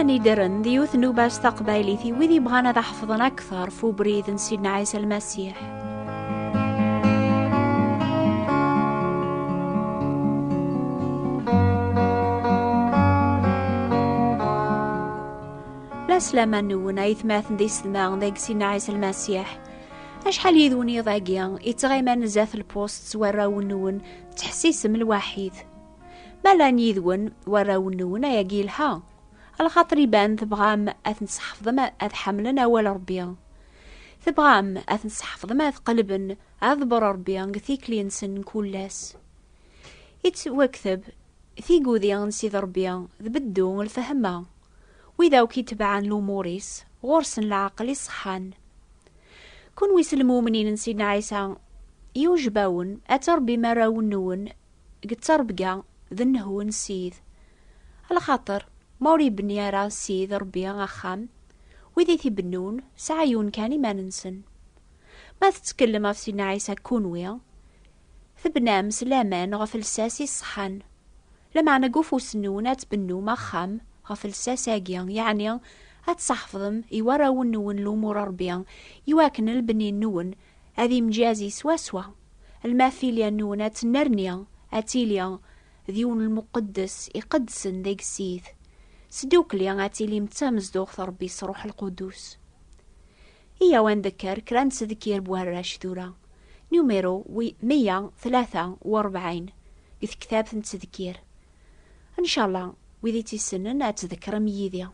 أني درن ديوث نوباس تقبايليثي وذي بغانا ذا حفظنا أكثر فو بريد سيدنا عيسى المسيح. لا سلاما نون أيثماثن دي سلمان ذاك سيدنا عيسى المسيح أشحال يذوني ضاقيا يتغيما نزاث البوست وراو نون تحسيس من الوحيد مالا نيذون وراو نون يقيلها الخاطر يبان تبغام أثنصحفظ ما أثحملن أول ربيان تبغام أثنصحفظ ما أثقلبن أذبر ربيان ثيك لينسن كولاس يتوكثب ثيقو ذيان سيد ربيان ذبدو الفهمة وإذا وكيتبعان لوموريس غورسن العقل يصحان كون ويسلمو منين سيدنا عيسى يوجباون أتربي مراون نون قد تربقا ذنهون سيد الخاطر موري بنيارا سيد ربيا أخام وذي تبنون سعيون كاني ما ننسن ما تتكلم في سيدنا عيسى كونويا ثبنام سلامان غفل ساسي صحان لما نقوفو سنون أتبنو مخام غفل ساساقيا يعني أتصحفظم يوراون نون لومور ربيا يواكن البني نون هذي مجازي سواسوا المافيليا نون أتنرنيا أتيليا ذيون المقدس يقدسن ديك السيد سدوك لي غاتيلي متامزدوغ ربي صروح القدوس إيا وان ذكر كران تذكير بوهراش ذورا نيوميرو 143 إذ كتاب تذكير إن شاء الله وذي تسنن أتذكر ميديا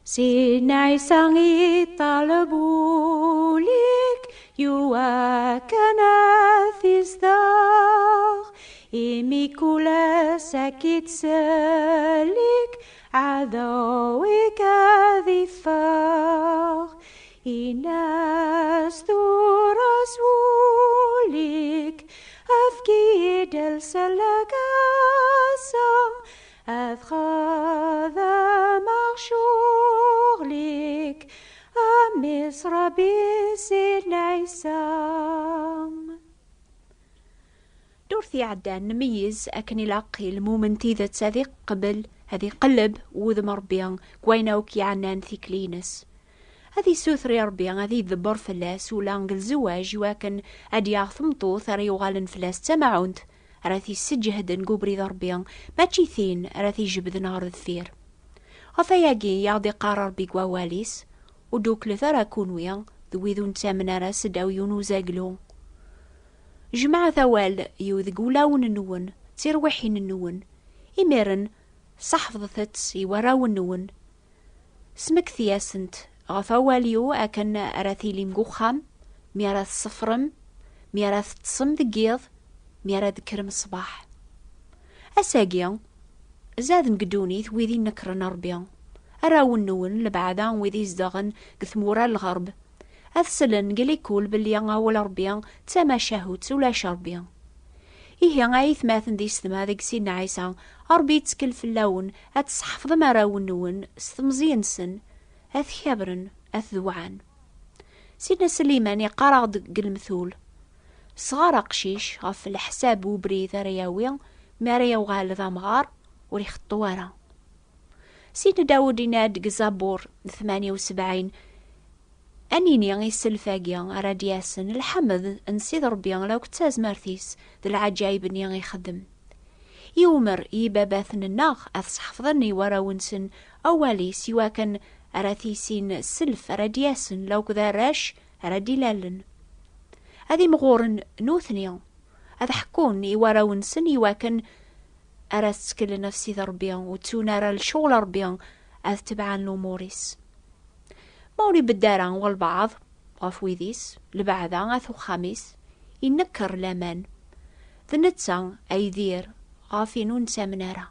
سيدنا عيسى طالبوا ليك يواكنا ثيزداغ إمي كولا ساكت سالك عدوك ذفاغ إناس ذو رسولك أفكيد السلقاسة أذخذ مغشوغ لك أمصر بسيدنا عيسى دورثي عدان نميز أكني لاقي المومنتي ذات هذي قبل هذي قلب وذ مربيان كويناوكي عنان ثيكلينس هذي سوثري ربيان هذي ذبر فلاس ولانق الزواج واكن أدي ثمطو ثري يغالن فلاس تماعونت راثي سجهدن قبري ضربيان ماشي ثين راثي جبد نهار الثير غفاياقي يعضي قرار بيقواليس ودوك لثرا كونويا ذويذون تامنا راس داويون وزاقلو جماعة ثوال يوذقولاون النون تيروحين النون إميرن صحفظثت يوراو النون سمك ثياسنت غفاواليو أكن أراثيلي مقوخام ميراث صفرم ميراث تصم ذقيض ميراث كرم الصباح أساقيا زاد نقدوني ثويذي نكرن ربيا أراو النون لبعدا ويذي زدغن قثمورا الغرب أثسلن قلي كول باللي أول ربيا تما شاهوت ولا شربيا إيه غايث ماثن دي ستما ذيك سيدنا عيسى أربي تسكل في اللون أتصحفظ مراو النون ستمزين سن أث خبرن أث ذوعان سيدنا سليمان يقرأ دق المثول صغار قشيش غف الحساب وبريد رياويا ماريا وغال ذا مغار وريخ الطوارة سيدنا داود يناد زبور 78 أنيني يسلفاقيا أراد ياسن الحمد نسيد ربيا لو كتاز مارثيس ذا العجايب نيا يخدم يومر يباباثن الناغ أثصحفظني وراونسن أولي سوا كان أراثيسين السلف أراد ياسن لو كذا راش أراد يلالن هذي مغورن نوثنيا هذا حكون يوراونسن يواكن أراد تسكل نفسي ذا ربيا وتونارا الشغل ربيا أذ تبعان لوموريس موري بالداران والبعض غفويذيس لبعضا أثو خامس ينكر لامان ذنتسا أي ذير غافينون سامنارا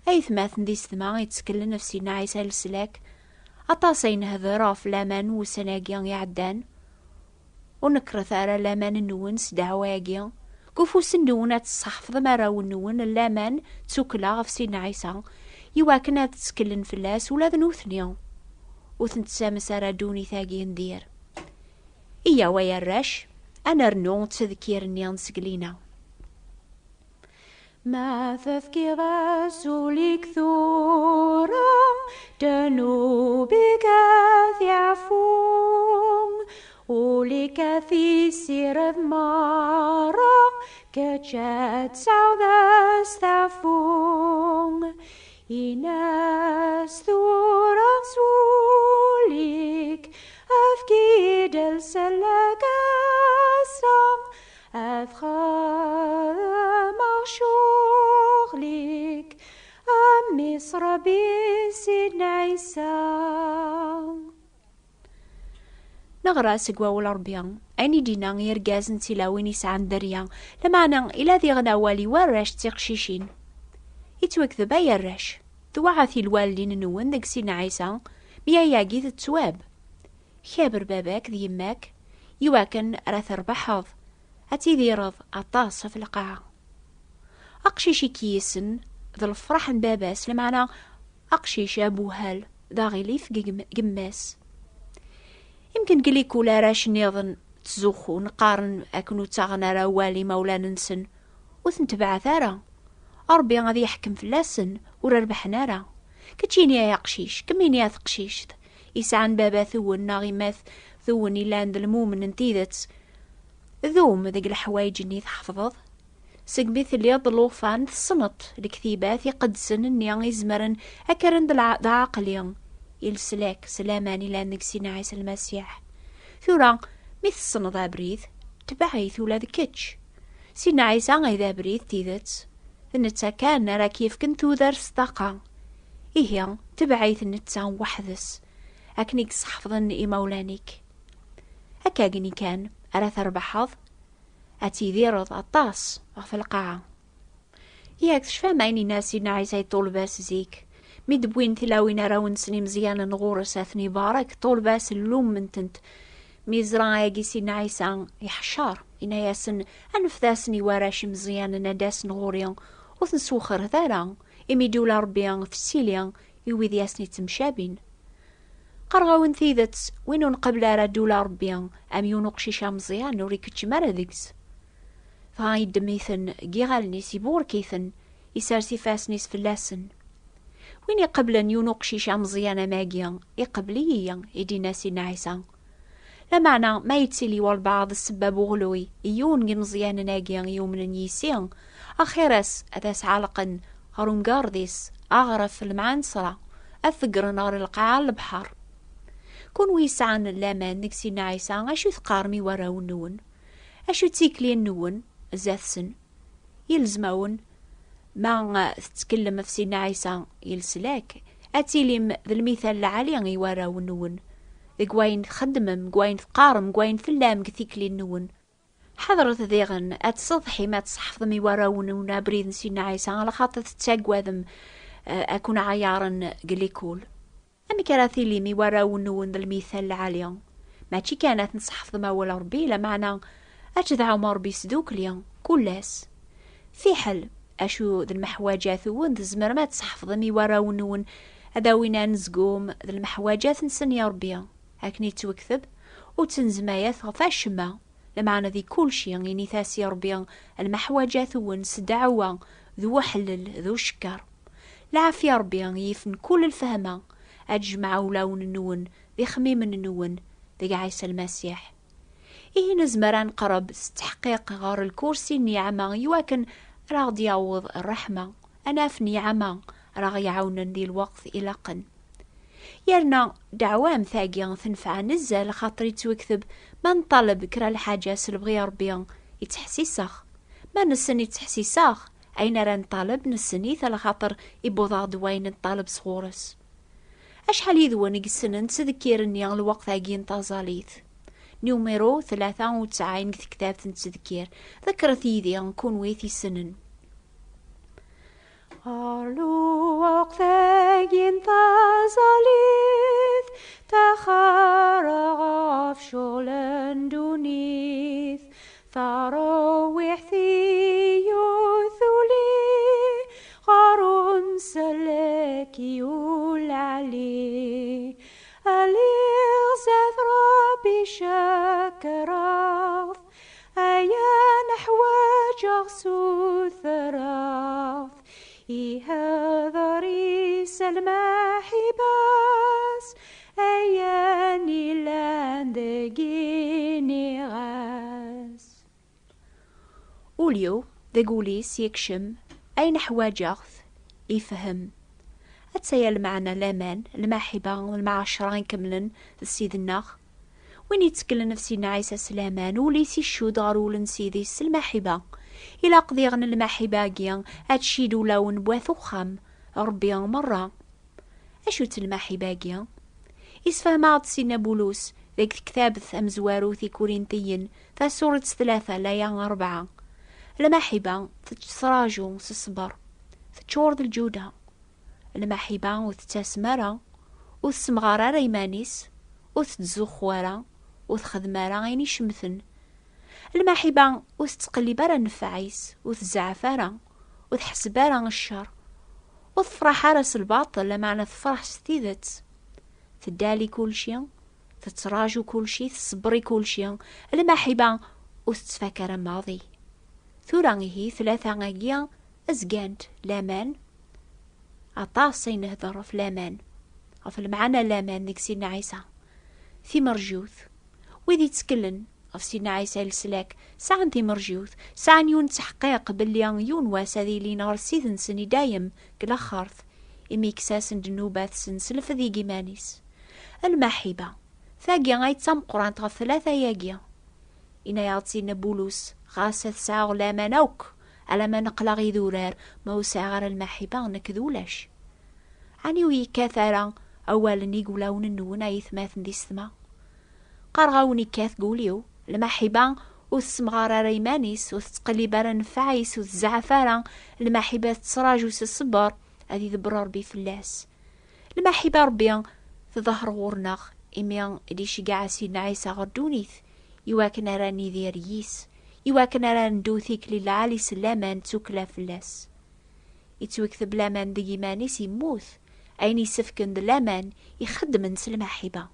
أي ثماثن دي ثما يتسكل نفسي نعيسى السلاك أطاسين هذرا في لامان وسناقيان يعدان ونكر ثارا لامان النونس دعواقيان قفو سنونة تصحفظ مراو النون اللامان تسوكلا غف سيدنا عيسى يواكنا تسكلن فلاس ولا ذنوثنيا وثنتسام سارادوني ثاقي ندير إيا ويا الراش أنا رنو تذكير نيان سقلينا ما تذكر سولك ثورا جنوبك ثيعفون ولك في سير مارا كجات سعودة استعفون إناس ثورا سولك أفكيد السلك السام أفخاذ مغشوغلك أم مصر بسيدنا عيسى. نغرى سقوا والربيان أني دينا يرقاز نتلاوين يسعان دريا لمعنى إلا ذي غناوالي وراش تيقشيشين يتوكذب أي الراش توعثي الوالدين نوان داك سيدنا عيسى ميا ياقي تتواب خابر باباك ذي يماك يواكن راث ربحض أتي ذي رض أطاس في القاعة أقشيشي كيسن ذا الفرح باباس لمعنى أقشيش أبوهال ذا غليف قماس يمكن قلي كولا راش نيضن تزوخو نقارن أكنو تاغنا راوالي مولا ننسن وثنتبع ثارا أربي غادي يحكم في اللسن ورربحنا راه كتشيني يا قشيش كميني يا ثقشيش يسعن بابا ثون ناغيماث ثون إلا عند المؤمن انتيذت ذوم ذاك الحوايج اني تحفظض سقبيث اللي يضلوفان الصنط الكثيبات يقدسن اني يزمرن اكرن دا عقلي يلسلاك سلاماني لانك سينا عيسى المسيح ثورا مثل الصنط ابريث تبعيث ولا ذكتش سينا عيسى غيدا بريث تيذت نتا كان راه كيف كنتو درس طاقة إيه تبعيث نتا وحدس أكنيك صحفظن إمولانيك أكاقني كان أراث ربحض أتي ذيرض أطاس في القاعة ياك شفا مايني ناسي نعيسى طول باس زيك مدبوين تلاوين راون سني مزيانا نغورس أثني بارك طول باس اللوم من تنت ميزرا ياقي سينا عيسى يحشار إنا ياسن أنفذاسني وراش مزيانا نداس نغوريان وثنسوخر ثارا إمي دولا ربيان في السيليان يويذ ياسني تمشابين قرغاون ثيذت وينون قبل را دولا ربيان أم يونقشيشا مزيان نوريكتش ماردكس فهاي دميثن جيغالني سيبور كيثن يسارسي فاسنيس في اللاسن ويني قبل يونقشيشا مزيان ماجيان يقبليا يدينا سينا عيسى لا معنى ما يتسلي والبعض السباب غلوي يون مزيان ناجيان يومن يسيان أخيرس أداس عالقا هروم قارديس أغرف المعنصرة أثقر نار القاع البحر كون ويسعان اللامان نكسينا عيسى أشو ثقارمي وراو النون أشو تيكلي النون زاثسن يلزمون ما تتكلم في سينا عيسى يلسلاك أتيليم ذا المثال العالي يوراو النون ذي قوين تخدمم قوين تقارم قوين فلام كثيكلي النون حضرت ذيغن أتصضحي ما تصحفظمي وراون ونابريد سينا عيسى على خاطر تتاقوى ذم أكون عيارا قليكول أمي كراثي لي مي وراون نون ذا المثال العالي ماشي كانت نصحفظ ولا ربي لمعنى أجدع مربي سدوك ليا كلاس في حل أشو ذا المحواجات ون زمر ما تصحفظمي وراون نون أداوينا نزقوم ذا المحواجات نسن يا ربي هكني توكثب وتنزمايات غفاشما لمعنى ذي كل شيء يعني ثاسي ربيا المحواجات ونس دعوة ذو حلل ذو شكر العافية ربيا يفن كل الفهمة أجمع ولون النون ذي خميم النون ذي عيسى المسيح إيه نزمران قرب استحقيق غار الكرسي النعمة يواكن راغ يعوض الرحمة أنا في نعمة راغ يعاونن ذي الوقت إلى قن يرنا دعوام ثاقيا تنفع نزل خاطري توكثب ما نطالب كرا الحاجة سلبغي ربيا يتحسيساخ ما نسني يتحسيساخ أين راه نطالب نسني ثلا خاطر يبوضا دوين نطالب صغورس أشحال يذوان يقسنن تذكيرني الوقت هاقي نتازاليث نيوميرو 93 كتاب تذكير ذكرت يدي نكون ويثي سنن أرلو وقت هاقي نتازاليث تخرغ في شولن دونيث ثروح ثيوثولي غارون سلكي والعلي اليغزاث ربي شكراف أيا نحواج غسو ثراف المحباس أياني لاندقيني غاس. أوليو ذاقوليس يكشم أين حواجغث يفهم أتسيا المعنى لامان المحبة والمعاشرة كملن السيد الناخ وين يتكلم نفسينا عيسى سلامان وليسي الشود غارولن سيدي المحبة إلا قضيغن المحبة كيان أتشيدو لون بواثو خام ربي مرة أشو المحبة كيان يسفهم عاد سينا بولوس ذاك كتاب أمزوارو في كورنثيين ذا سورة 3 لايا 4 المحبة تتراجو تصبر تشورد الجودة المحبة وتتسمرة وتسمغارة ريمانيس وتتزخورة وتخدمارة غيني شمثن المحبة وتتقلبارة نفعيس وتزعفارة وتحسبارة الشر وتفرح راس الباطل لمعنى تفرح ستيدت تدالي كل شي تتراجو كل شي تصبري كل شي المحبة وتتفكر الماضي ثورانيه 3 غاقيا أزقانت لامان عطاسي نهضر في لامان في المعنى لامان ديك سيدنا عيسى في مرجوث ويدي تسكلن في سيدنا عيسى السلاك ساعن في مرجوث ساعن يون تحقيق باللي يون واسادي لي نهار سيدن سني دايم كلا خارث إميكساسن دنوبات سنسلف ذي جيمانيس المحبة ثاقيا غايت سام قران تغف 3 ياقيا إنا يعطينا بولوس غاسة ساغ لامان أوك على ما نقلا غي ذورار ما وساغر المحبة نكذولاش عني ويكاثارا أولا يقولاون النون أيثماثن دي السما قارغاوني كاث قوليو المحبة وتسمغارا ريمانيس وتتقلبارا نفعيس وتزعفارا المحبة تصراجو الصبر هذي ذبر ربي فلاس المحبة ربي تظهر غورناغ إميان إليشي قاع سيدنا عيسى غردونيث يواكن راني ذيريس يواكن ران دوثيك للعالي سلامان توكلا فلاس يتوكثب لامان دي مانيس يموث أين يسفكن دلامان يخدم نس المحبة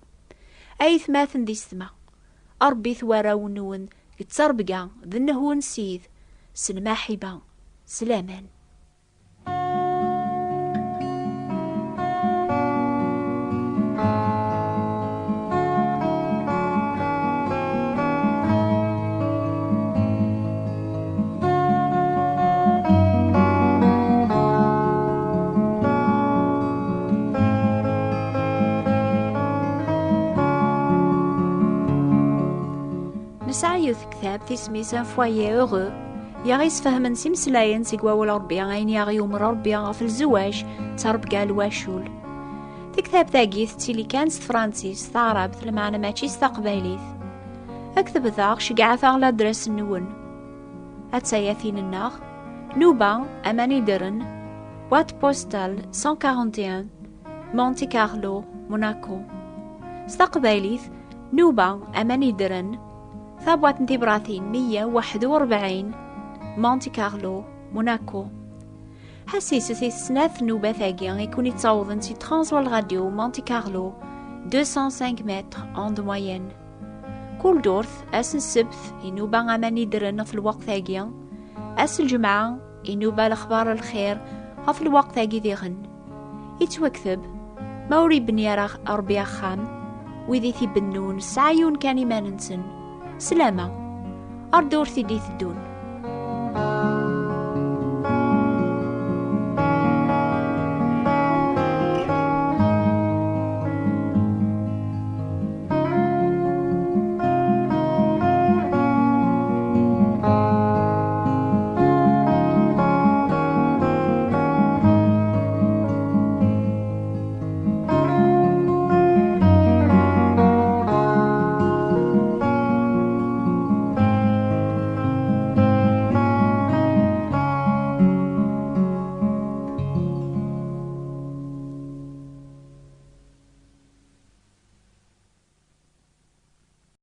أي ثماثن دي السما أربي ثوارا ونون يتسربقا ذنه نسيذ سلماحبة سلامان. نسعيوث كتاب في سميسان فوايي أغو يغيس فهمن سيمسلاين سيقواول ربيا غين يغي ومر ربيا في الزواج تربقا الواشول في كتاب ثاقيث تيلي كانت فرانسيس تعرب المعنى ماشي استقباليث أكتب ذاق شقع ثاغ درس النون أتسايثين الناغ نوبا أماني درن وات بوستال 141 مونتي كارلو موناكو استقباليث نوبا أماني درن ثابوات انتبراثين 141 مونتي كارلو موناكو حسيسو في سناث نوبة ثاقيا يكون يتصوضن سي ترانسوال راديو مونتي كارلو 205 متر en de moyenne كل دورث أس السبت ينوبا غاماني درن في الوقت ثاقيا أس الجمعة ينوبا الأخبار الخير في الوقت ثاقي ذيغن يتوكثب موري بنيارا أربيا خام ويذي ثي بنون سعيون كان ما ننسن سلامة أردور ثدي ثدون